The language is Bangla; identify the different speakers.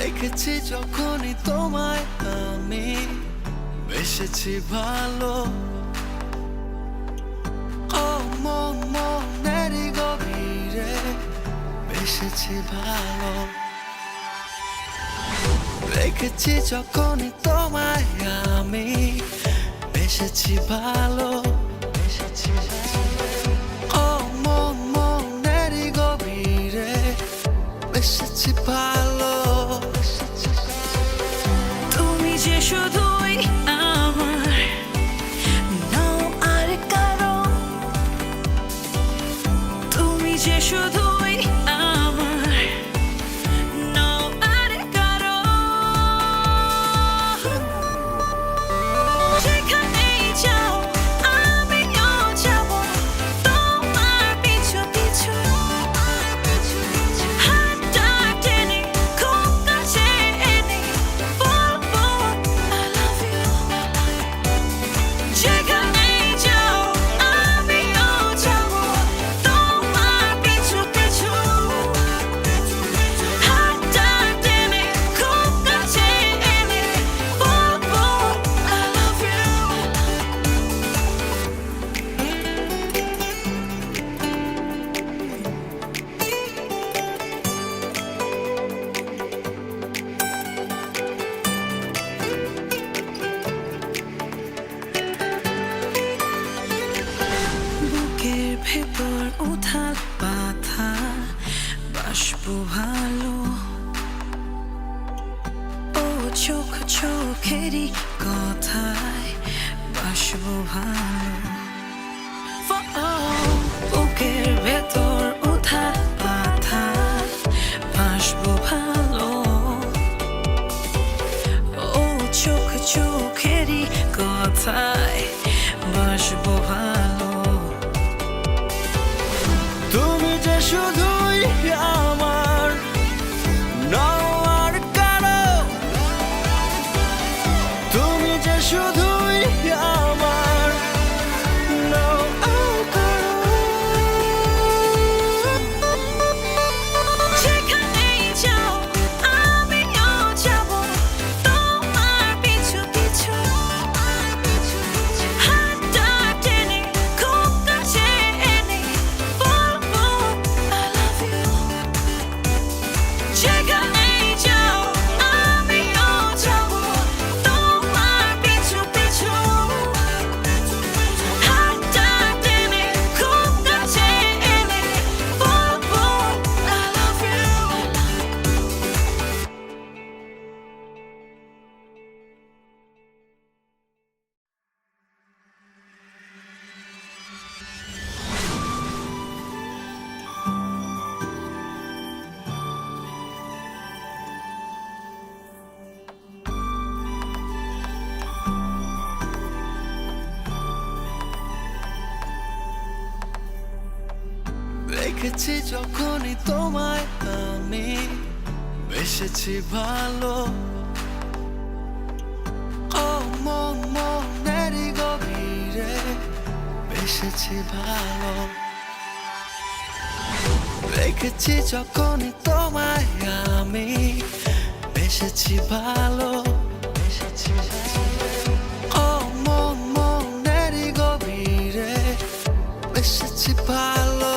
Speaker 1: দেখেছি যখনই তোমায় আমি বেসেছি ভালো। ও মন মনেরই গভীরে বেসেছি ভালো। দেখেছি যখনই তোমায় আমি বেসেছি ভালো। ও মন মনেরই গভীরে বেসেছি ভালো।
Speaker 2: তুমি যে শুধুই আমার, নাও আর কারো। তুমি যে শুধুই আমার, নাও আর কারো। যেখানেই যাও আমিও যাব তোমার পিছু পিছু। হাতটা টেনে খুব কাছে এনে বলবো I love you. যেখানেই যাও আমিও যাব তোমার পিছু পিছু। হাতটা টেনে খুব কাছে এনে বলবো I love you. বুকের ভেতর উথাল পাথাল বাষ্প ভালো। ও চোখ চোখেরই কথায় বাসবো ভালো। বুকের ভেতর উথাল পাথাল বাসবো ভালো। ও চোখ চোখেরই কথায় বাসবো ভালো।
Speaker 1: তুমি যে শুধুই আমার, নাও আর কারো। তুমি যে শুধুই আমার, নাও আর কারো।
Speaker 2: যেখানেই যাও আমিও যাব তোমার পিছু পিছু। হাতটা টেনে খুব কাছে এনে বলবো I love you. যেখানেই যাও আমিও যাব তোমার পিছু পিছু। হাতটা টেনে খুব কাছে এনে বলবো I love you.
Speaker 1: দেখেছি যখনই তোমায় আমি বেসেছি ভালো। ও মন মনেরই গভীরে বেসেছি ভালো। দেখেছি যখনই তোমায় আমি বেসেছি ভালো। ও মন মনেরই গভীরে বেসেছি ভালো।